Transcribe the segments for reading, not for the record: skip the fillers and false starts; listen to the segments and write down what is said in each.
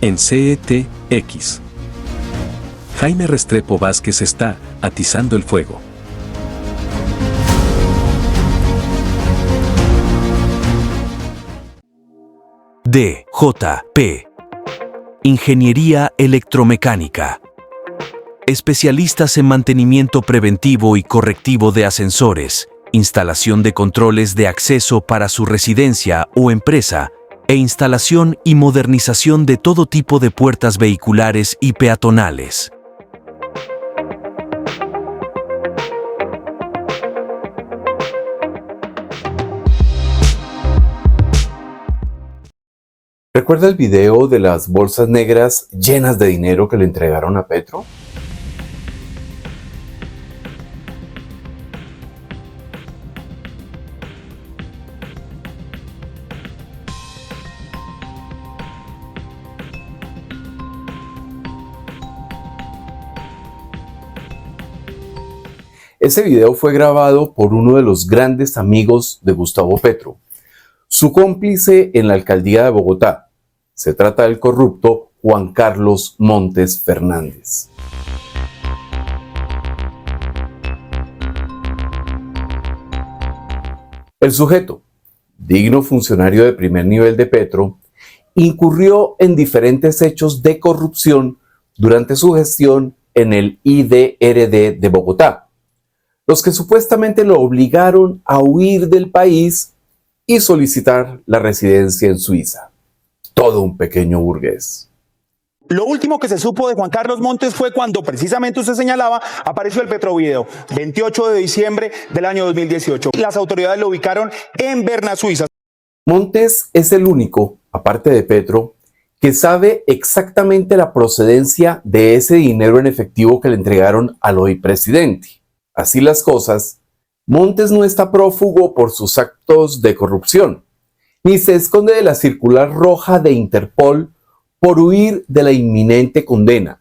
En CETX. Jaime Restrepo Vázquez está atizando el fuego. DJP. Ingeniería electromecánica. Especialistas en mantenimiento preventivo y correctivo de ascensores, instalación de controles de acceso para su residencia o empresa, e instalación y modernización de todo tipo de puertas vehiculares y peatonales. ¿Recuerda el video de las bolsas negras llenas de dinero que le entregaron a Petro? Ese video fue grabado por uno de los grandes amigos de Gustavo Petro, su cómplice en la alcaldía de Bogotá. Se trata del corrupto Juan Carlos Montes Fernández. El sujeto, digno funcionario de primer nivel de Petro, incurrió en diferentes hechos de corrupción durante su gestión en el IDRD de Bogotá, los que supuestamente lo obligaron a huir del país y solicitar la residencia en Suiza. Todo un pequeño burgués. Lo último que se supo de Juan Carlos Montes fue cuando precisamente usted señalaba, apareció el Petrovideo, 28 de diciembre del año 2018. Las autoridades lo ubicaron en Berna, Suiza. Montes es el único, aparte de Petro, que sabe exactamente la procedencia de ese dinero en efectivo que le entregaron al hoy presidente. Así las cosas, Montes no está prófugo por sus actos de corrupción, ni se esconde de la circular roja de Interpol por huir de la inminente condena.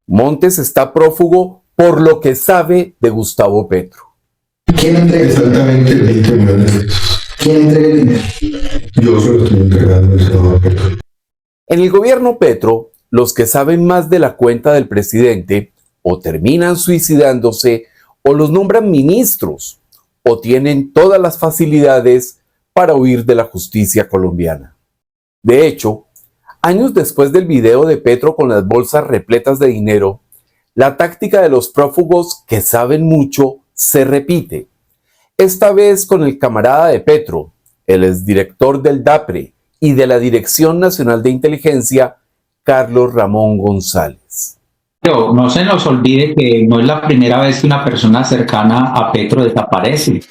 Montes está prófugo por lo que sabe de Gustavo Petro. ¿Quién entrega exactamente el 20 millones de pesos? ¿Quién entrega el dinero? Yo se lo estoy entregando al senador Petro. En el gobierno Petro, los que saben más de la cuenta del presidente o terminan suicidándose o los nombran ministros o tienen todas las facilidades para huir de la justicia colombiana. De hecho, años después del video de Petro con las bolsas repletas de dinero, la táctica de los prófugos que saben mucho se repite. Esta vez con el camarada de Petro, el exdirector del DAPRE y de la Dirección Nacional de Inteligencia, Carlos Ramón González. No se nos olvide que no es la primera vez que una persona cercana a Petro desaparece.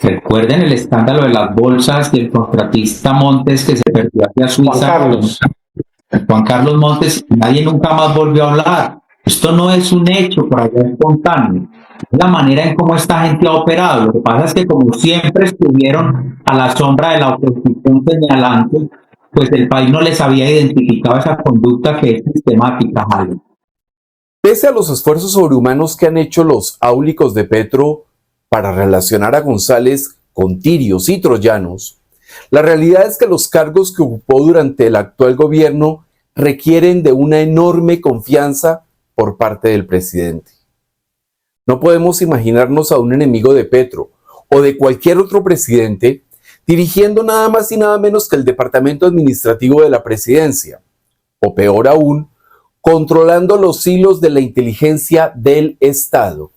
Recuerden el escándalo de las bolsas del contratista Montes que se perdió hacia Suiza. Juan Carlos Montes, nadie nunca más volvió a hablar. Esto no es un hecho por allá espontáneo. Es la manera en cómo esta gente ha operado. Lo que pasa es que como siempre estuvieron a la sombra de la oposición señalante, pues el país no les había identificado esa conducta que es sistemática, Jaime. Pese a los esfuerzos sobrehumanos que han hecho los áulicos de Petro para relacionar a González con tirios y troyanos, la realidad es que los cargos que ocupó durante el actual gobierno requieren de una enorme confianza por parte del presidente. No podemos imaginarnos a un enemigo de Petro o de cualquier otro presidente dirigiendo nada más y nada menos que el departamento administrativo de la presidencia, o peor aún, controlando los hilos de la inteligencia del Estado.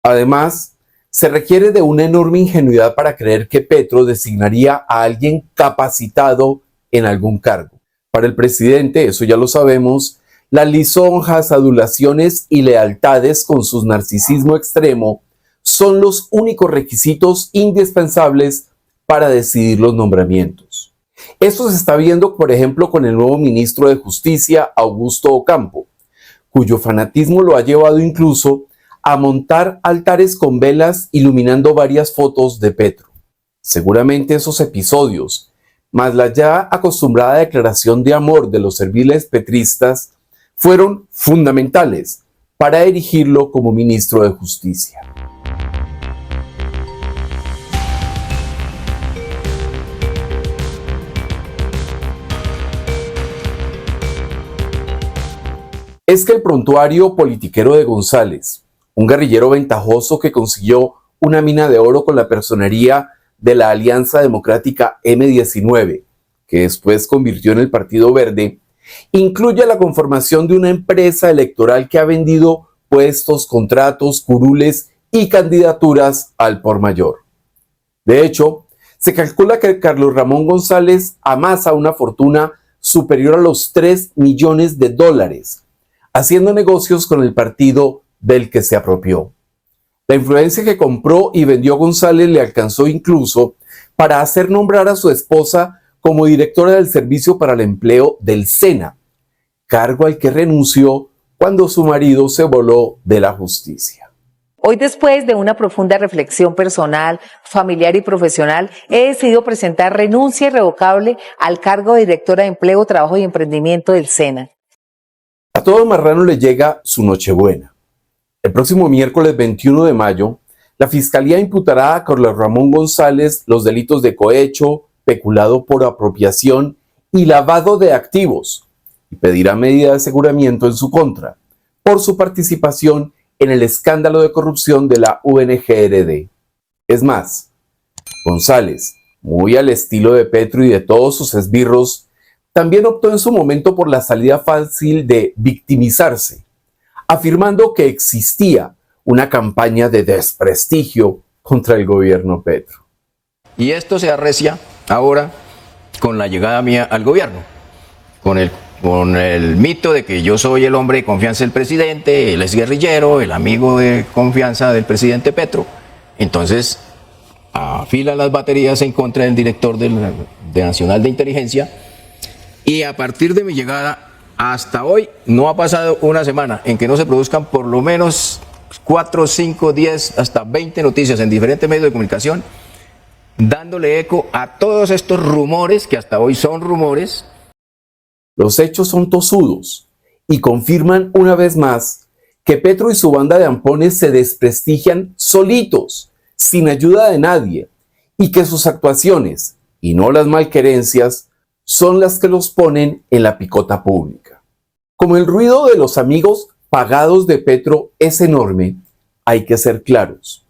Además, se requiere de una enorme ingenuidad para creer que Petro designaría a alguien capacitado en algún cargo. Para el presidente, eso ya lo sabemos, las lisonjas, adulaciones y lealtades con su narcisismo extremo son los únicos requisitos indispensables para decidir los nombramientos. Esto se está viendo, por ejemplo, con el nuevo ministro de Justicia, Augusto Ocampo, cuyo fanatismo lo ha llevado incluso a montar altares con velas iluminando varias fotos de Petro. Seguramente esos episodios, más la ya acostumbrada declaración de amor de los serviles petristas, fueron fundamentales para erigirlo como ministro de Justicia. es que el prontuario politiquero de González, un guerrillero ventajoso que consiguió una mina de oro con la personería de la Alianza Democrática M19, que después convirtió en el Partido Verde, incluye la conformación de una empresa electoral que ha vendido puestos, contratos, curules y candidaturas al por mayor. De hecho, se calcula que Carlos Ramón González amasa una fortuna superior a los 3 millones de dólares, haciendo negocios con el partido del que se apropió. La influencia que compró y vendió González le alcanzó incluso para hacer nombrar a su esposa como directora del Servicio para el Empleo del SENA, cargo al que renunció cuando su marido se voló de la justicia. Hoy, después de una profunda reflexión personal, familiar y profesional, he decidido presentar renuncia irrevocable al cargo de directora de Empleo, Trabajo y Emprendimiento del SENA. A todo marrano le llega su Nochebuena. El próximo miércoles 21 de mayo, la Fiscalía imputará a Carlos Ramón González los delitos de cohecho, peculado por apropiación y lavado de activos, y pedirá medida de aseguramiento en su contra por su participación en el escándalo de corrupción de la UNGRD. Es más, González, muy al estilo de Petro y de todos sus esbirros, también optó en su momento por la salida fácil de victimizarse, afirmando que existía una campaña de desprestigio contra el gobierno Petro. Y esto se arrecia ahora con la llegada mía al gobierno, con el mito de que yo soy el hombre de confianza del presidente, él es guerrillero, el amigo de confianza del presidente Petro. Entonces, afilan las baterías en contra del director de Nacional de Inteligencia, y a partir de mi llegada hasta hoy no ha pasado una semana en que no se produzcan por lo menos 4, 5, 10, hasta 20 noticias en diferentes medios de comunicación, dándole eco a todos estos rumores, que hasta hoy son rumores. Los hechos son tosudos y confirman una vez más que Petro y su banda de ampones se desprestigian solitos, sin ayuda de nadie, y que sus actuaciones, y no las malquerencias, son las que los ponen en la picota pública. Como el ruido de los amigos pagados de Petro es enorme, hay que ser claros.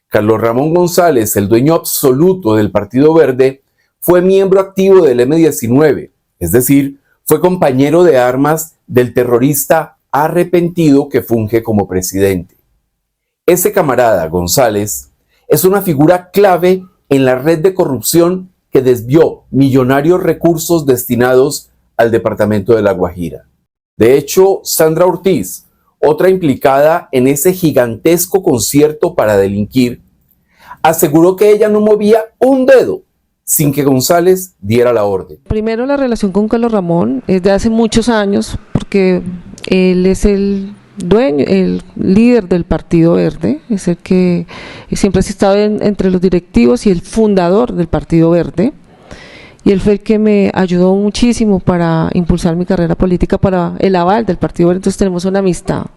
Carlos Ramón González, el dueño absoluto del Partido Verde, fue miembro activo del M19, es decir, fue compañero de armas del terrorista arrepentido que funge como presidente. Ese camarada, González, es una figura clave en la red de corrupción que desvió millonarios recursos destinados al departamento de La Guajira. De hecho, Sandra Ortiz, otra implicada en ese gigantesco concierto para delinquir, aseguró que ella no movía un dedo sin que González diera la orden. Primero, la relación con Carlos Ramón es de hace muchos años, porque él es el dueño, el líder del Partido Verde, es el que siempre ha estado entre los directivos y el fundador del Partido Verde, y él fue el que me ayudó muchísimo para impulsar mi carrera política, para el aval del Partido Verde. Entonces tenemos una amistad.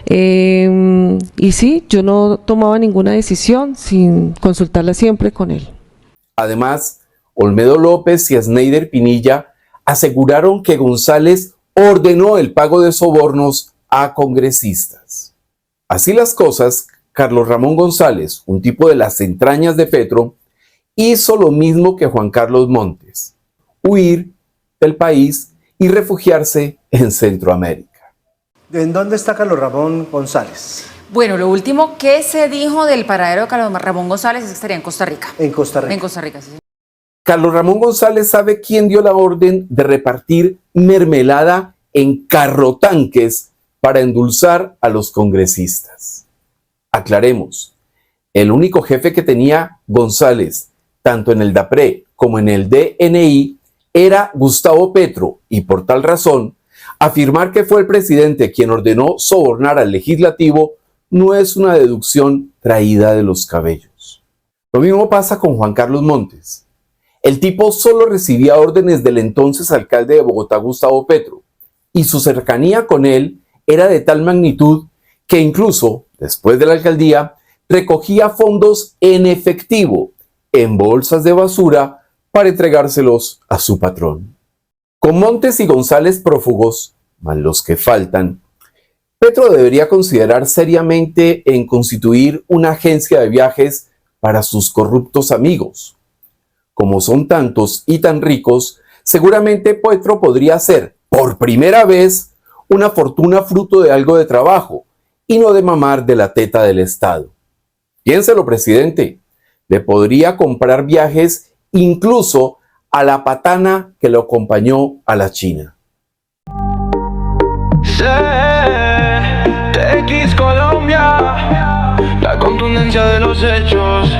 Y sí, yo no tomaba ninguna decisión sin consultarla siempre con él. Además, Olmedo López y Sneider Pinilla aseguraron que González ordenó el pago de sobornos a congresistas. Así las cosas, Carlos Ramón González, un tipo de las entrañas de Petro, hizo lo mismo que Juan Carlos Montes: huir del país y refugiarse en Centroamérica. ¿En dónde está Carlos Ramón González? Bueno, lo último que se dijo del paradero de Carlos Ramón González es que estaría en Costa Rica. En Costa Rica. En Costa Rica, sí. Carlos Ramón González sabe quién dio la orden de repartir mermelada en carrotanques para endulzar a los congresistas. Aclaremos, el único jefe que tenía González, tanto en el DAPRE como en el DNI, era Gustavo Petro, y por tal razón, afirmar que fue el presidente quien ordenó sobornar al legislativo no es una deducción traída de los cabellos. Lo mismo pasa con Juan Carlos Montes. El tipo solo recibía órdenes del entonces alcalde de Bogotá, Gustavo Petro, y su cercanía con él era de tal magnitud que incluso, después de la alcaldía, recogía fondos en efectivo, en bolsas de basura, para entregárselos a su patrón. Con Montes y González prófugos, más los que faltan, Petro debería considerar seriamente en constituir una agencia de viajes para sus corruptos amigos. Como son tantos y tan ricos, seguramente Petro podría hacer, por primera vez, una fortuna fruto de algo de trabajo y no de mamar de la teta del Estado. Piénselo, presidente, le podría comprar viajes incluso a la patana que lo acompañó a la China. TX Colombia, la contundencia de los hechos.